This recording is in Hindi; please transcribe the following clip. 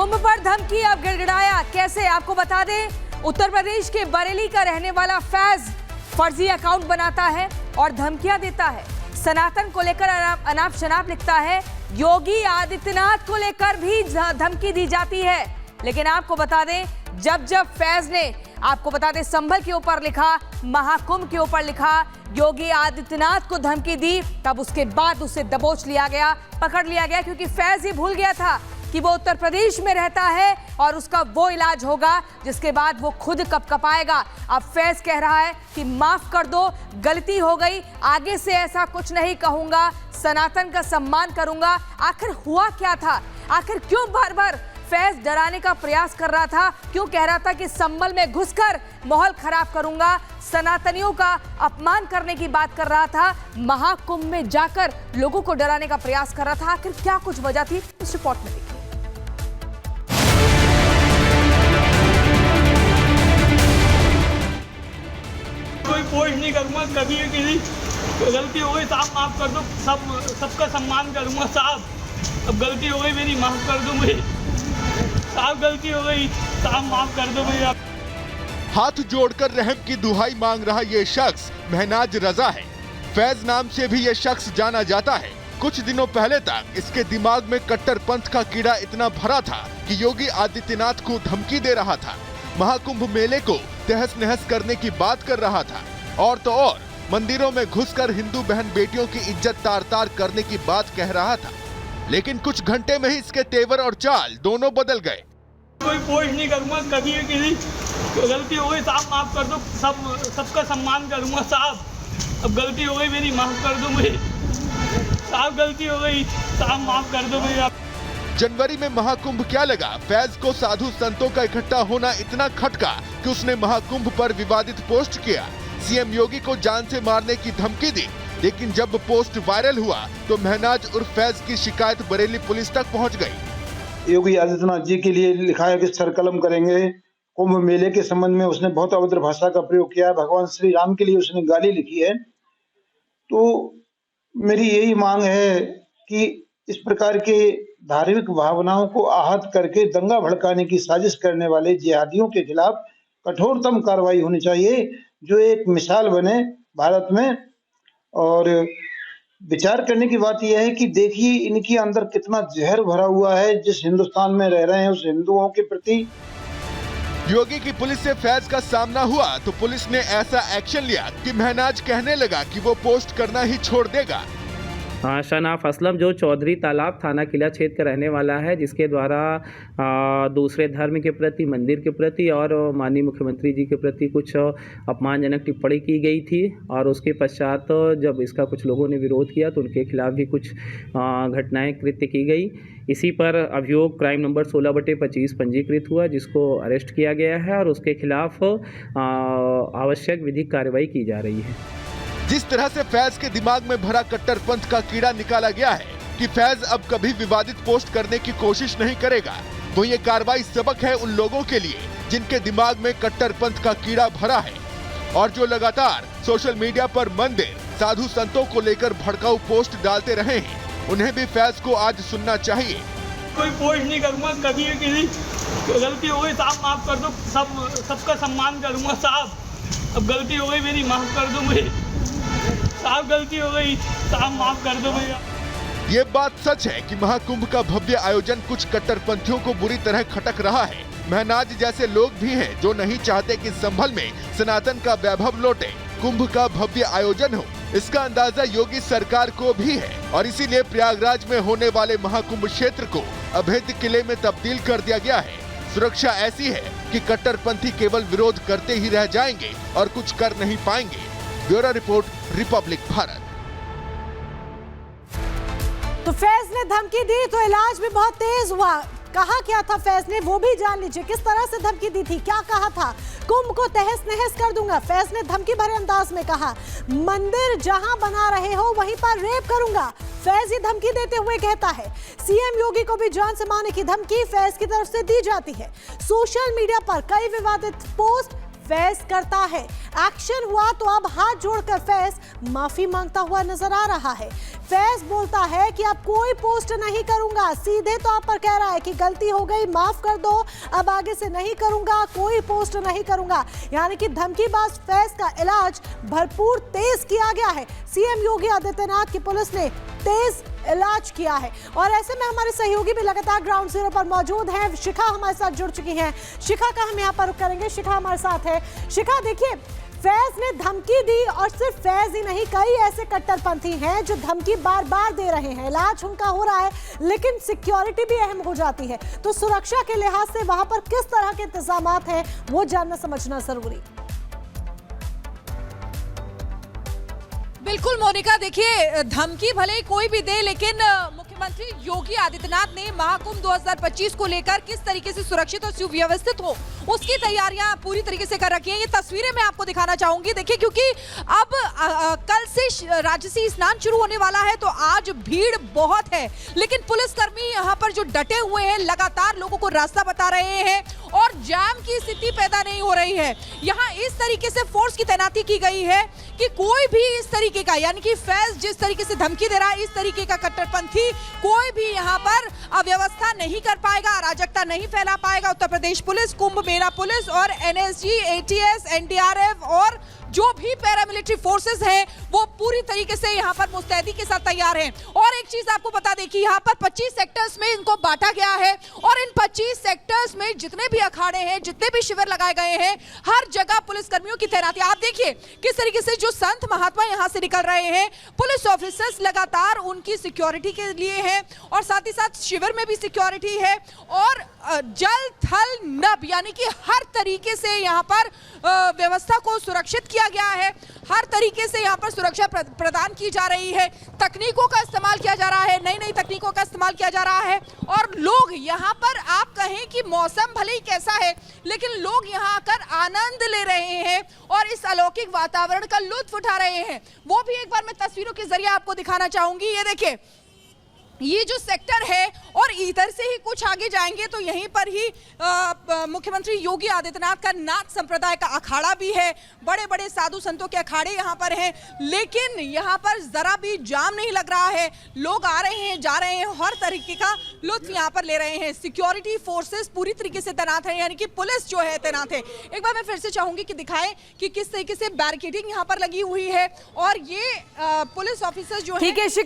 कुंभ पर धमकी अब गिड़गिड़ाया कैसे, आपको बता दें उत्तर प्रदेश के बरेली का रहने वाला फैज फर्जी अकाउंट बनाता है और धमकियां देता है। सनातन को लेकर अनाप शनाप लिखता है। योगी आदित्यनाथ को लेकर भी धमकी दी जाती है। लेकिन आपको बता दें जब फैज ने आपको बता दें संभल के ऊपर लिखा, महाकुंभ के ऊपर लिखा, योगी आदित्यनाथ को धमकी दी, तब उसके बाद उसे दबोच लिया गया, पकड़ लिया गया, क्योंकि फैज ये भूल गया था कि वो उत्तर प्रदेश में रहता है और उसका वो इलाज होगा जिसके बाद वो खुद कपकपाएगा। अब फैज कह रहा है कि माफ कर दो, गलती हो गई, आगे से ऐसा कुछ नहीं कहूंगा, सनातन का सम्मान करूंगा। आखिर हुआ क्या था? आखिर क्यों बार बार फैज डराने का प्रयास कर रहा था? क्यों कह रहा था कि संभल में घुसकर माहौल खराब करूंगा, सनातनियों का अपमान करने की बात कर रहा था, महाकुंभ में जाकर लोगों को डराने का प्रयास कर रहा था? आखिर क्या कुछ वजह थी, इस रिपोर्ट में देखिए। कोई पोस्ट नहीं करूंगा, कभी किसी गलती हो गई साहब माफ कर दो, सबका सम्मान करूंगा साहब। अब गलती हो गई मेरी, माफ कर दो मुझे साहब, गलती हो गई साहब, माफ कर दो मुझे। हाथ जोड़कर रहम की दुहाई मांग रहा ये शख्स महनाज रजा है। फैज नाम से भी ये शख्स जाना जाता है। कुछ दिनों पहले तक इसके दिमाग में कट्टरपंथ का कीड़ा इतना भरा था कि योगी आदित्यनाथ को धमकी दे रहा था, महाकुंभ मेले को तहस नहस करने की बात कर रहा था, और तो और मंदिरों में घुसकर हिंदू बहन बेटियों की इज्जत तार तार करने की बात कह रहा था। लेकिन कुछ घंटे में ही इसके तेवर और चाल दोनों बदल गए। कोई पोस्ट नहीं करूंगा, कभी किसी गलती हो गई साहब माफ कर दो, सबका सम्मान करूंगा साहब। अब गलती हो गई मेरी, माफ कर दो मुझे साहब, गलती हो गई साहब, माफ कर दो मुझे। जनवरी में महाकुंभ क्या लगा, फैज को साधु संतों का इकट्ठा होना इतना खटका कि उसने महाकुंभ पर विवादित पोस्ट किया, सीएम योगी को जान से मारने की धमकी दी। लेकिन जब पोस्ट वायरल हुआ तो महनाज उर्फ फैज की शिकायत बरेली पुलिस तक पहुंच गई। योगी आदित्यनाथ जी के लिए लिखा है कि सरकलम करेंगे। कुंभ मेले के संबंध में उसने बहुत अभद्र भाषा का प्रयोग किया है। भगवान श्री राम के लिए उसने गाली लिखी है। तो मेरी यही मांग है कि इस प्रकार के धार्मिक भावनाओं को आहत करके दंगा भड़काने की साजिश करने वाले जिहादियों के खिलाफ कठोरतम कार्रवाई होनी चाहिए, जो एक मिसाल बने भारत में। और विचार करने की बात यह है कि देखिए इनके अंदर कितना जहर भरा हुआ है जिस हिंदुस्तान में रह रहे हैं उस हिंदुओं के प्रति। योगी की पुलिस से फैज का सामना हुआ तो पुलिस ने ऐसा एक्शन लिया कि महनाज कहने लगा कि वो पोस्ट करना ही छोड़ देगा। शनाफ असलम जो चौधरी तालाब थाना किला क्षेत्र का रहने वाला है, जिसके द्वारा दूसरे धर्म के प्रति, मंदिर के प्रति और माननीय मुख्यमंत्री जी के प्रति कुछ अपमानजनक टिप्पणी की गई थी, और उसके पश्चात जब इसका कुछ लोगों ने विरोध किया तो उनके खिलाफ भी कुछ घटनाएं कृत्य की गई। इसी पर अभियोग क्राइम नंबर 16/25 पंजीकृत हुआ, जिसको अरेस्ट किया गया है और उसके खिलाफ आवश्यक विधिक कार्रवाई की जा रही है। जिस तरह से फैज के दिमाग में भरा कट्टरपंथ का कीड़ा निकाला गया है कि फैज अब कभी विवादित पोस्ट करने की कोशिश नहीं करेगा, वो ये कार्रवाई सबक है उन लोगों के लिए जिनके दिमाग में कट्टरपंथ का कीड़ा भरा है और जो लगातार सोशल मीडिया पर मंदिर, साधु संतों को लेकर भड़काऊ पोस्ट डालते रहे हैं। उन्हें भी फैज को आज सुनना चाहिए। कोई पोस्ट नहीं करूंगा, कभी किसी गलती हो गई साहब माफ कर दो, सबका सम्मान करूंगा साहब। अब गलती हो गई मेरी, माफ कर दो मुझे साहब, गलती हो गई साहब, माफ कर दो भैया। ये बात सच है कि महाकुंभ का भव्य आयोजन कुछ कट्टरपंथियों को बुरी तरह खटक रहा है। महनाज जैसे लोग भी हैं जो नहीं चाहते कि संभल में सनातन का वैभव लौटे, कुंभ का भव्य आयोजन हो। इसका अंदाजा योगी सरकार को भी है और इसीलिए प्रयागराज में होने वाले महाकुंभ क्षेत्र को अभेद्य किले में तब्दील कर दिया गया है। सुरक्षा ऐसी है कि कट्टरपंथी केवल विरोध करते ही रह जाएंगे और कुछ कर नहीं पाएंगे। Bureau report, Republic Bharat. तो फैज ने धमकी दी तो इलाज भी बहुत तेज हुआ। कहा क्या था फैज ने, वो भी जान लीजिए। किस तरह से धमकी दी थी, क्या कहा था? कुंभ को तहस नहस कर दूंगा, फैज ने धमकी भरे अंदाज में कहा। मंदिर जहां बना रहे हो वहीं पर रेप करूंगा, फैज ये धमकी देते हुए कहता है। सीएम योगी को भी जान से मारने की धमकी फैज की तरफ से दी जाती है। सोशल मीडिया पर कई विवादित पोस्ट फैज करता है। एक्शन हुआ तो अब हाथ जोड़कर फैज माफी मांगता हुआ नजर आ रहा है। फैज बोलता है कि अब कोई पोस्ट नहीं करूंगा, सीधे तौर पर कह रहा है कि गलती हो गई, माफ कर दो, अब आगे से नहीं करूंगा, कोई पोस्ट नहीं करूंगा। यानी कि धमकीबाज फैज का इलाज भरपूर तेज किया गया है। सीएम योगी आदित्यनाथ की पुलिस ने तेज इलाज किया है और ऐसे में हमारे सहयोगी भी लगातार ग्राउंड जीरो पर मौजूद हैं। शिखा हमारे साथ जुड़ चुकी हैं। शिखा का हम यहाँ पर रुख करेंगे। शिखा हमारे साथ है। शिखा, देखिए, फैज ने धमकी दी और सिर्फ फैज ही नहीं, कई ऐसे कट्टरपंथी हैं जो धमकी बार बार दे रहे हैं। इलाज उनका हो रहा है लेकिन सिक्योरिटी भी अहम हो जाती है, तो सुरक्षा के लिहाज से वहां पर किस तरह के इंतजामात हैं वो जानना समझना जरूरी। बिल्कुल मोनिका, देखिए, धमकी भले ही कोई भी दे, लेकिन मुख्यमंत्री योगी आदित्यनाथ ने महाकुंभ 2025 को लेकर किस तरीके से सुरक्षित और सुव्यवस्थित हो उसकी तैयारियां पूरी तरीके से कर रखी हैं। ये तस्वीरें मैं आपको दिखाना चाहूंगी। देखिए, क्योंकि अब कल से राजसी स्नान शुरू होने वाला है तो आज भीड़ बहुत है, लेकिन पुलिसकर्मी यहाँ पर जो डटे हुए हैं लगातार लोगों को रास्ता बता रहे हैं और जाम की स्थिति पैदा नहीं हो रही है। यहाँ इस तरीके से फोर्स की तैनाती की गई है कि कोई भी इस तरीके का, यानी कि फैज जिस तरीके से धमकी दे रहा है, इस तरीके का कट्टरपंथी कोई भी यहाँ पर अव्यवस्था नहीं कर पाएगा, अराजकता नहीं फैला पाएगा। उत्तर प्रदेश पुलिस, कुंभ मेला पुलिस और एनएसजी, एटीएस, एनडीआरएफ और जो भी पैरामिलिट्री फोर्सेस हैं वो पूरी तरीके से यहाँ पर मुस्तैदी के साथ तैयार हैं। और एक चीज आपको बता दें कि यहाँ पर 25 सेक्टर्स में इनको बांटा गया है और इन 25 सेक्टर्स में जितने भी अखाड़े हैं, जितने भी शिविर लगाए गए हैं, हर जगह पुलिसकर्मियों की तैनाती। आप देखिए किस तरीके से जो संत महात्मा यहाँ से निकल रहे हैं, पुलिस ऑफिसर्स लगातार उनकी सिक्योरिटी के लिए हैं और साथ ही साथ शिविर में भी सिक्योरिटी है और जल थल नभ यानी कि हर तरीके से यहाँ पर व्यवस्था को सुरक्षित किया गया है। हर तरीके से यहाँ पर सुरक्षा प्रदान की जा रही है। तकनीकों का इस्तेमाल किया जा रहा है, नई नई तकनीकों का इस्तेमाल किया जा रहा है और लोग यहाँ पर, आप कहें कि मौसम भले ही कैसा है, लेकिन लोग यहाँ आकर आनंद ले रहे हैं और इस अलौकिक वातावरण का लुत्फ उठा रहे हैं। वो भी एक बार मैं तस्वीरों के जरिए आपको दिखाना चाहूंगी। ये देखिए, ये जो सेक्टर है और इधर से ही कुछ आगे जाएंगे तो यहीं पर ही मुख्यमंत्री योगी आदित्यनाथ का नाथ संप्रदाय का अखाड़ा भी है। बड़े बड़े साधु संतों के अखाड़े यहाँ पर हैं, लेकिन यहाँ पर जरा भी जाम नहीं लग रहा है। लोग आ रहे हैं, जा रहे हैं, हर तरीके का लुत्फ यहाँ पर ले रहे हैं। सिक्योरिटी फोर्सेस पूरी तरीके से तैनात है, यानी कि पुलिस जो है तैनात है। एक बार मैं फिर से चाहूंगी कि दिखाएं कि किस तरीके से बैरिकेडिंग यहाँ पर लगी हुई है और ये पुलिस ऑफिसर्स जो है